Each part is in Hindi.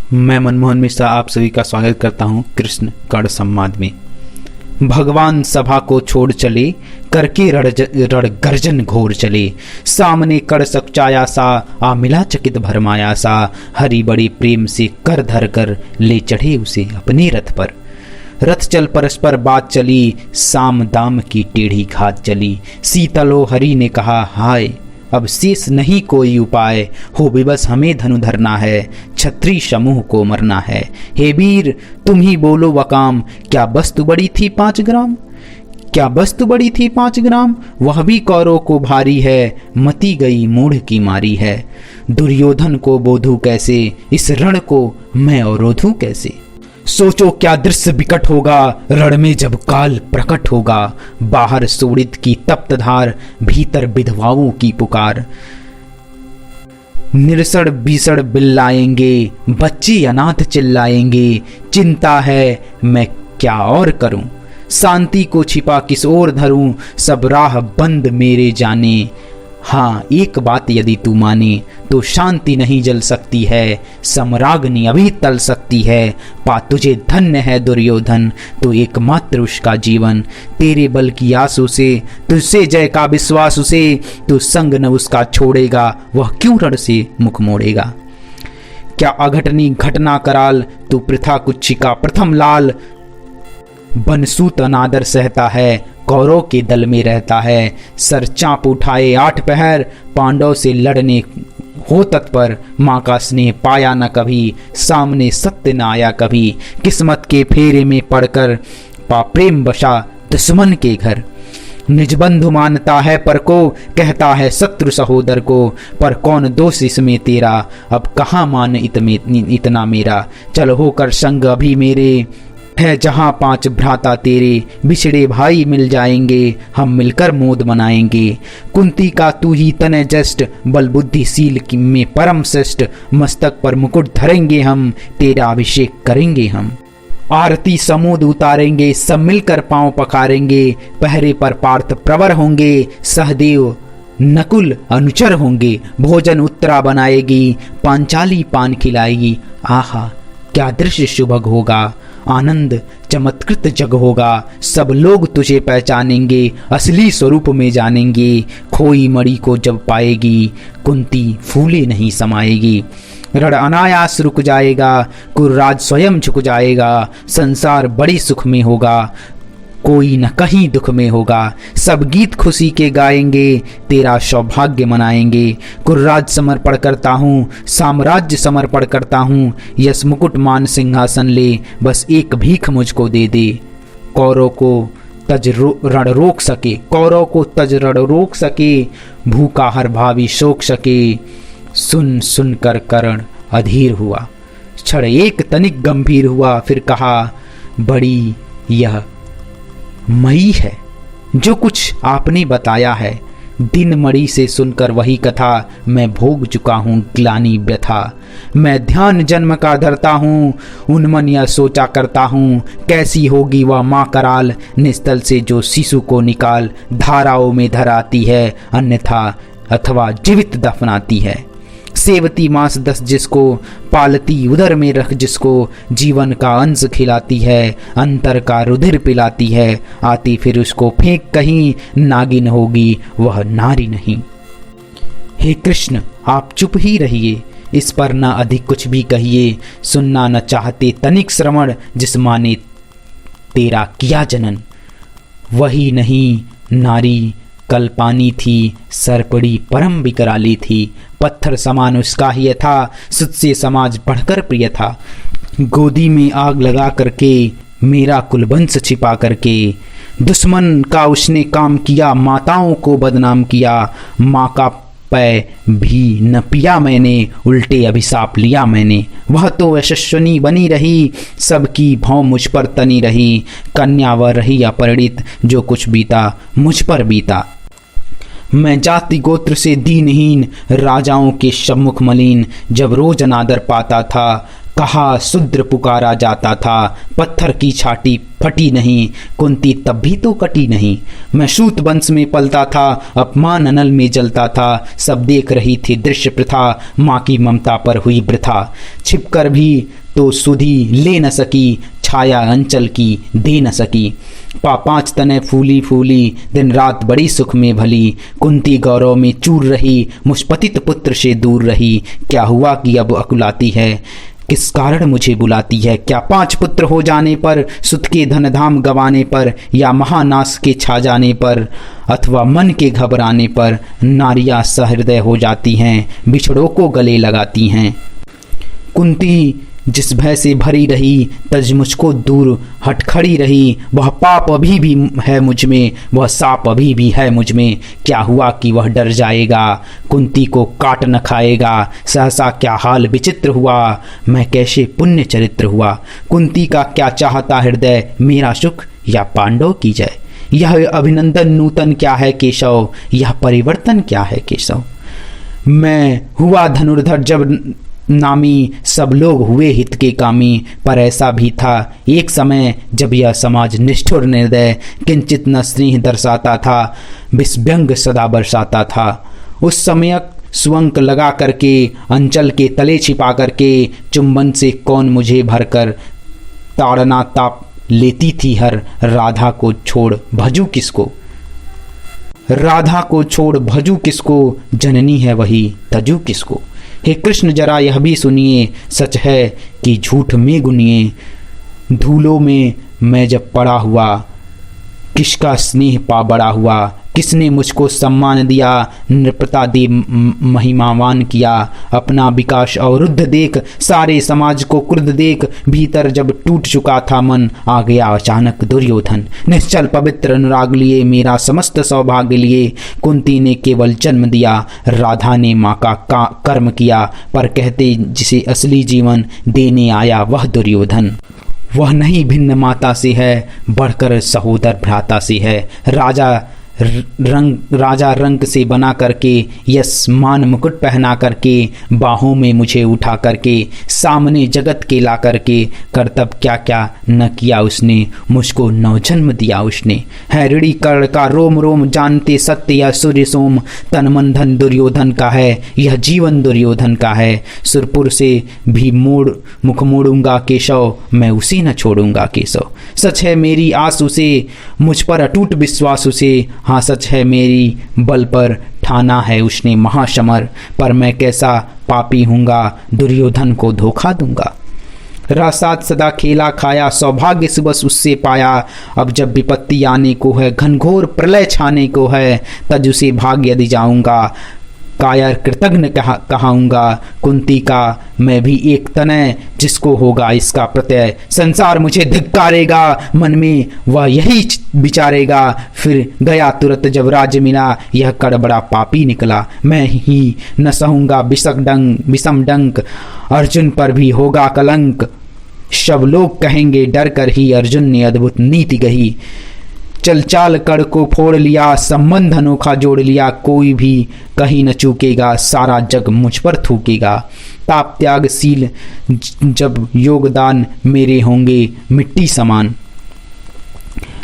मैं मनमोहन मिश्रा आप सभी का स्वागत करता हूं कृष्ण कर्ण संवाद में। भगवान सभा को छोड़ चले, करके रण गर्जन घोर चले। सामने कर सकचाया सा, आ मिला चकित भरमाया सा। हरि बड़े प्रेम से कर धर कर ले चढ़े उसे अपने रथ पर। रथ चल परस्पर बात चली, साम दाम की टेढ़ी घात चली। सीतलो हरि ने कहा हाय, अब शेष नहीं कोई उपाय। हो विवश हमें धनु धरना है, छत्री समूह को मरना है। हे वीर तुम ही बोलो वकाम, क्या वस्तु बड़ी थी 5 ग्राम? क्या वस्तु बड़ी थी 5 ग्राम? वह भी कौरव को भारी है, मती गई मूढ़ की मारी है। दुर्योधन को बोधू कैसे, इस रण को मैं अवरोधूं कैसे? सोचो क्या दृश्य विकट होगा, रण में जब काल प्रकट होगा। बाहर सूड़ित की तप्त धार, भीतर विधवाओं की पुकार। निरसड़ बीसड़ बिल्लाएंगे, बच्चे अनाथ चिल्लाएंगे। चिंता है मैं क्या और करूं, शांति को छिपा किस ओर धरूं। सब राह बंद मेरे जाने, हाँ एक बात यदि तू माने। तो शांति नहीं जल सकती है, समराग्नि अभी तल सकती है। पा तुझे धन्य है दुर्योधन, तो एकमात्र उसका जीवन। तेरे बल की आस उसे, तुझसे जय का विश्वास उसे। तू संग न उसका छोड़ेगा, वह क्यों रण से मुख मोड़ेगा। क्या अघटनी घटना कराल, तू प्रथा कुच्छी का प्रथम लाल। बनसूत अनादर सहता है, कौरव के दल में रहता है। सर चाप उठाए 8 पहर, पांडव से लड़ने हो तत्पर। माँ का स्नेह पाया न कभी, सामने सत्य न आया कभी। किस्मत के फेरे में पड़कर पा प्रेम बसा दुश्मन के घर। निज बंधु मानता है पर को, कहता है शत्रु सहोदर को। पर कौन दोष इसमें तेरा, अब कहाँ मान इतना मेरा। चल होकर संग अभी मेरे, है जहाँ 5 भ्राता तेरे। बिछड़े भाई मिल जाएंगे, हम मिलकर मोद मनाएंगे। कुंती का तू ही तनय जस्ट, बल बुद्धिशील में परम श्रेष्ठ। मस्तक पर मुकुट धरेंगे हम, तेरा अभिषेक करेंगे हम। आरती समूद उतारेंगे, सब मिलकर पांव पखारेंगे। पहरे पर पार्थ प्रवर होंगे, सहदेव नकुल अनुचर होंगे। भोजन उत्तरा बनाएगी, पांचाली पान खिलाएगी। आहा क्या दृश्य शुभग होगा, आनंद चमत्कृत जग होगा। सब लोग तुझे पहचानेंगे, असली स्वरूप में जानेंगे। खोई मणि को जब पाएगी, कुंती फूले नहीं समाएगी। रण अनायास रुक जाएगा, कुर्राज स्वयं झुक जाएगा। संसार बड़ी सुख में होगा, कोई न कहीं दुख में होगा। सब गीत खुशी के गाएंगे, तेरा सौभाग्य मनाएंगे। कुर्राज समर्पण करता हूँ, साम्राज्य समर्पण करता हूँ। यश मुकुट मान सिंहासन ले, बस एक भीख मुझको दे दे। कौरव को तज रण रोक सके, कौरव को तज रण रोक सके। भूखा हर भावी शोक सके, सुन सुन कर कर्ण अधीर हुआ। क्षण एक तनिक गंभीर हुआ, फिर कहा बड़ी यह मई है जो कुछ आपने बताया है। दिन मणि से सुनकर वही कथा, मैं भोग चुका हूँ ग्लानि व्यथा। मैं ध्यान जन्म का धरता हूँ, उन्मन यह सोचा करता हूँ। कैसी होगी वह माँ कराल, निस्तल से जो शिशु को निकाल। धाराओं में धराती है, अन्यथा अथवा जीवित दफनाती है। सेवती मांस 10 जिसको, पालती उदर में रख जिसको। जीवन का अंश खिलाती है, अंतर का रुधिर पिलाती है। आती फिर उसको फेंक कहीं, नागिन होगी वह नारी नहीं। हे कृष्ण आप चुप ही रहिए, इस पर न अधिक कुछ भी कहिए। सुनना न चाहते तनिक श्रवण, जिस माँ ने तेरा किया जनन। वही नहीं नारी कल्पानी थी, सरपड़ी परम विकराली थी। पत्थर समान उसका ही था, सुध से समाज बढ़कर प्रिय था। गोदी में आग लगा करके, मेरा कुलवंश छिपा करके। दुश्मन का उसने काम किया, माताओं को बदनाम किया। माँ का पै भी न पिया मैंने, उल्टे अभिशाप लिया मैंने। वह तो यशस्विनी बनी रही, सबकी भौं मुझ पर तनी रही। कन्या वह रही अपरिणित, जो कुछ बीता मुझ पर बीता। मैं जाति गोत्र से दीनहीन, राजाओं के सम्मुख मलिन। जब रोज अनादर पाता था, कहा शूद्र पुकारा जाता था, पत्थर की छाती फटी नहीं, कुंती तब भी तो कटी नहीं। मैं सूत वंश में पलता था, अपमान अनल में जलता था, सब देख रही थी दृश्य प्रथा, माँ की ममता पर हुई वृथा। छिपकर भी तो सुधी ले न सकी, छाया अंचल की दे न सकी। पाँच तने फूली फूली, दिन रात बड़ी सुख में भली, कुंती गौरव में चूर रही, मुष्पतित पुत्र से दूर रही। क्या हुआ कि अब अकुलाती है, किस कारण मुझे बुलाती है? क्या 5 पुत्र हो जाने पर, सुत के धन धाम गंवाने पर, या महानाश के छा जाने पर, अथवा मन के घबराने पर नारियां सहृदय हो जाती हैं, बिछड़ों को गले लगाती हैं। कुंती जिस भय से भरी रही, तज मुझको दूर हट खड़ी रही। वह पाप अभी भी है मुझ में, वह साप अभी भी है मुझ में। क्या हुआ कि वह डर जाएगा, कुंती को काट न खाएगा। सहसा क्या हाल विचित्र हुआ, मैं कैसे पुण्य चरित्र हुआ। कुंती का क्या चाहता हृदय, मेरा सुख या पांडव की जय। यह अभिनंदन नूतन क्या है केशव, यह परिवर्तन क्या है केशव। मैं हुआ धनुर्धर जब नामी, सब लोग हुए हित के कामी। पर ऐसा भी था एक समय, जब यह समाज निष्ठुर निर्दय, किंचित न स्नेह दर्शाता था, विस्व्यंग सदा बरसाता था। उस समय सुअंक लगा करके, अंचल के तले छिपा करके, चुंबन से कौन मुझे भरकर ताड़ना ताप लेती थी हर। राधा को छोड़ भजू किसको, राधा को छोड़ भजू किसको, जननी है वही तजू किसको। हे कृष्ण जरा यह भी सुनिए, सच है कि झूठ में गुनिए। धूलों में मैं जब पड़ा हुआ, किसका स्नेह पा बड़ा हुआ। किसने मुझको सम्मान दिया, नृपता दे महिमावान किया। अपना विकास अवरुद्ध देख, सारे समाज को क्रुद्ध देख, भीतर जब टूट चुका था मन, आ गया अचानक दुर्योधन। निश्चल पवित्र अनुराग लिए, मेरा समस्त सौभाग्य लिए। कुंती ने केवल जन्म दिया, राधा ने माँ का कर्म किया। पर कहते जिसे असली जीवन देने आया वह दुर्योधन। वह नहीं भिन्न माता से है, बढ़कर सहोदर भ्राता से है। राजा रंग से बना करके, यश मान मुकुट पहना करके, बाहों में मुझे उठा करके, सामने जगत के ला करके, कर्तव्य क्या क्या न किया उसने, मुझको नवजन्म दिया उसने। है ऋणी कर्ण का रोम रोम, जानते सत्य यह सूर्य सोम। तन मन धन दुर्योधन का है, यह जीवन दुर्योधन का है। सुरपुर से भी मुख मोड़ूंगा केशव, मैं उसे न छोड़ूंगा केशव। सच है मेरी आस उसे, मुझ पर अटूट विश्वास उसे। हाँ सच है मेरी बल पर ठाना है उसने महाशमर। पर मैं कैसा पापी हूँगा, दुर्योधन को धोखा दूंगा। रासात सदा खेला खाया, सौभाग्य सुबह उससे पाया। अब जब विपत्ति आने को है, घनघोर प्रलय छाने को है, तज उसे भाग यदि जाऊंगा। कायर कृतज्ञ कहाऊंगा, कुंती का मैं भी एक तनय, जिसको होगा इसका प्रत्यय। संसार मुझे धिक्कारेगा, मन में वह यही विचारेगा। फिर गया तुरंत जब राज्य मिला, यह कर बड़ा पापी निकला। मैं ही न सहूंगा विषम डंक, अर्जुन पर भी होगा कलंक। सब लोग कहेंगे डर कर ही, अर्जुन ने अद्भुत नीति गही। चल चाल कड़ को फोड़ लिया, संबंध अनोखा जोड़ लिया। कोई भी कहीं न चूकेगा, सारा जग मुझ पर थूकेगा। ताप त्यागशील जब योगदान मेरे होंगे मिट्टी समान।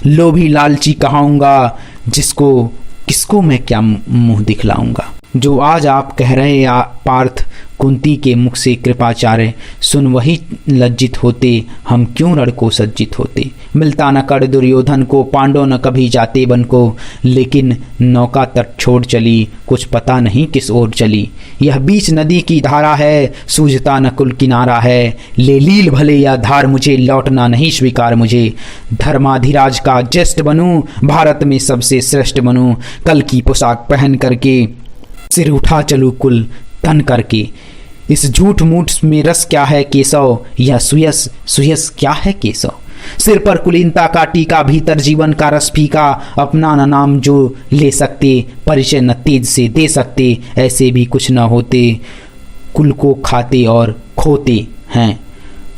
लोभी लालची कहाऊंगा, जिसको किसको मैं क्या मुंह दिखलाऊंगा। जो आज आप कह रहे पार्थ, कुंती के मुख से कृपाचार्य, सुन वही लज्जित होते, हम क्यों रण को सज्जित होते। मिलता न कर दुर्योधन को, पांडव न कभी जाते बन को। लेकिन नौका तट छोड़ चली, कुछ पता नहीं किस ओर चली। यह बीच नदी की धारा है, सूझता न कुल किनारा है। ले लील भले या धार मुझे, लौटना नहीं स्वीकार मुझे। धर्माधिराज का ज्येष्ठ बनूं, भारत में सबसे श्रेष्ठ बनूं। कल की पोशाक पहन करके, सिर उठा चलूं कुल तन करके। इस झूठ मूठ में रस क्या है केशव, यह सुयस क्या है केशव। सिर पर कुलीनता का टीका, भीतर जीवन का रस फीका। अपना न नाम जो ले सकते, परिचय न तेज से दे सकते। ऐसे भी कुछ न होते, कुल को खाते और खोते हैं।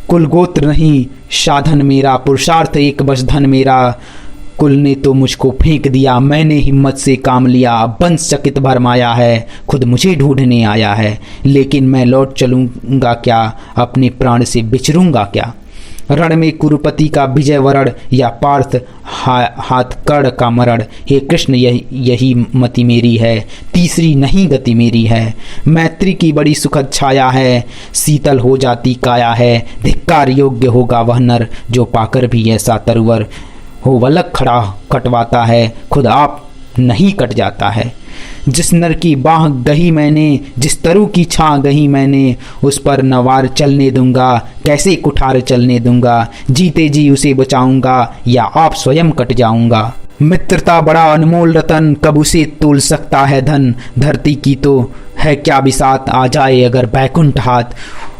कुल गोत्र नहीं साधन मेरा, पुरुषार्थ एक बस धन मेरा। कुल ने तो मुझको फेंक दिया, मैंने हिम्मत से काम लिया, वंश चकित भरमाया है, खुद मुझे ढूंढने आया है। लेकिन मैं लौट चलूँगा क्या, अपने प्राण से बिछरूँगा क्या। रण में कुरुपति का विजय वरण या पार्थ हाथ कर्ण का मरण। हे कृष्ण यही मति मेरी है, तीसरी नहीं गति मेरी है। मैत्री की बड़ी सुखद छाया है, शीतल हो जाती काया है। धिक्कार योग्य होगा वह नर, जो पाकर भी ऐसा तरुवर हो वलक खड़ा कटवाता है, खुद आप नहीं कट जाता है। जिस नर की बाह गही मैंने, जिस तरु की छां गही मैंने, उस पर नवार चलने दूंगा, कैसे कुठार चलने दूंगा। जीते जी उसे बचाऊंगा, या आप स्वयं कट जाऊंगा। मित्रता बड़ा अनमोल रतन, कब उसे तोल सकता है धन। धरती की तो है क्या बिसात, आ जाए अगर बैकुंठ हाथ,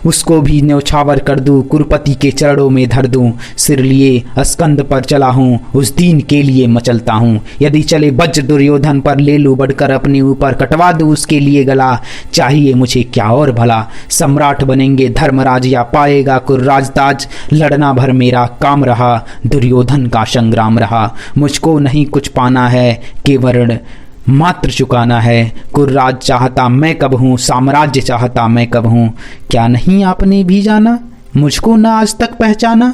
उसको भी न्यौछावर कर दूं, कुरुपति के चरणों में धर दूं। सिर लिए स्कंद पर चला हूँ, उस दीन के लिए मचलता हूँ। यदि चले वज्र दुर्योधन पर, ले लूं बढ़कर अपने ऊपर, कटवा दूं उसके लिए गला। चाहिए मुझे क्या और भला, सम्राट बनेंगे धर्मराज या पाएगा कुर्राज ताज। लड़ना भर मेरा काम रहा, दुर्योधन का संग्राम रहा। मुझको नहीं कुछ पाना है, केवल मात्र चुकाना है। कुर्राज चाहता मैं कब हूँ, साम्राज्य चाहता मैं कब हूँ। क्या नहीं आपने भी जाना, मुझको न आज तक पहचाना।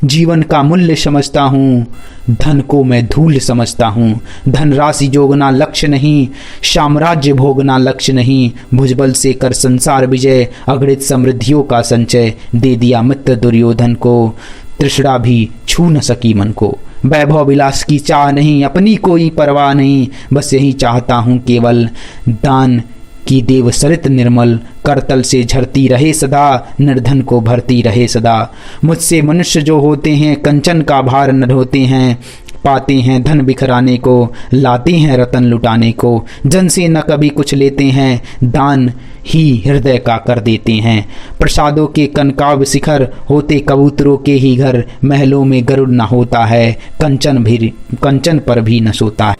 जीवन का मूल्य समझता हूँ, धन को मैं धूल समझता हूँ। धन राशि जोगना लक्ष्य नहीं, साम्राज्य भोगना लक्ष्य नहीं। भुजबल से कर संसार विजय, अगणित समृद्धियों का संचय। दे दिया मित्र दुर्योधन को, तृष्णा भी छू न सकी मन को। वैभव विलास की चाह नहीं, अपनी कोई परवाह नहीं। बस यही चाहता हूँ केवल, दान की देव सरित निर्मल। करतल से झरती रहे सदा, निर्धन को भरती रहे सदा। मुझसे मनुष्य जो होते हैं, कंचन का भार न ढोते हैं। पाते हैं धन बिखराने को, लाते हैं रतन लुटाने को। जन से न कभी कुछ लेते हैं, दान ही हृदय का कर देते हैं। प्रसादों के कनकाव शिखर, होते कबूतरों के ही घर। महलों में गरुड़ न होता है, कंचन पर भी न सोता है।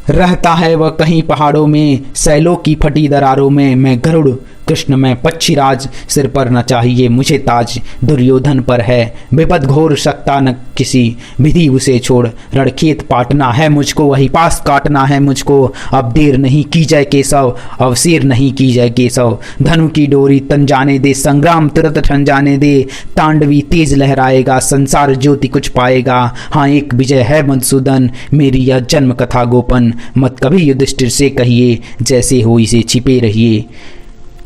रहता है वह कहीं पहाड़ों में, सैलों की फटी दरारों में। मैं गरुड़ कृष्ण में पक्षीराज, सिर पर न चाहिए मुझे ताज। दुर्योधन पर है विपद घोर, सकता न किसी विधि उसे छोड़। रणखेत पाटना है मुझको, वही पास काटना है मुझको। अब देर नहीं की जाए केशव, अवसेर नहीं की जाए केशव। धनु की डोरी तन जाने दे, संग्राम तुरंत ठन जाने दे। तांडवी तेज लहराएगा, संसार ज्योति कुछ पाएगा। हाँ एक विजय है मधुसूदन, मेरी यह जन्म कथा गोपन। मत कभी युधिष्ठिर से कहिए, जैसे हो इसे छिपे रहिए।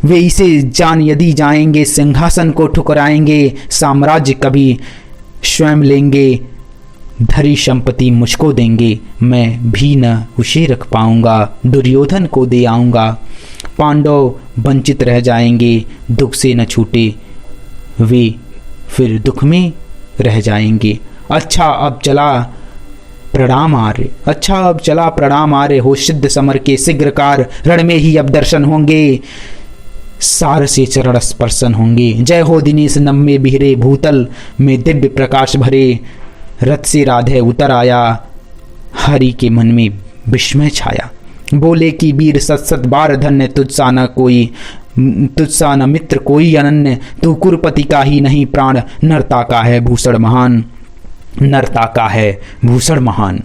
वे इसे जान यदि जाएंगे, सिंहासन को ठुकराएंगे। साम्राज्य कभी स्वयं लेंगे, धरी संपत्ति मुझको देंगे। मैं भी न उसे रख पाऊंगा, दुर्योधन को दे आऊंगा। पांडव वंचित रह जाएंगे, दुख से न छूटे वे फिर दुख में रह जाएंगे। अच्छा अब चला प्रणाम आर्य, अच्छा अब चला प्रणाम आर्य। हो सिद्ध समर के शीघ्रकार, रण में ही अब दर्शन होंगे। सार से चरण स्पर्शन होंगे। जय हो दिनेश नम्मे बिहरे, भूतल में दिव्य प्रकाश भरे। रथ से राधे उतर आया, हरि के मन में विस्मय छाया। बोले कि वीर सत सत बार धन्य, तुझसा न कोई, तुझसा न मित्र कोई अनन्य। तू कुरुपति का ही नहीं प्राण, नरता का है भूषण महान, नरता का है भूषण महान।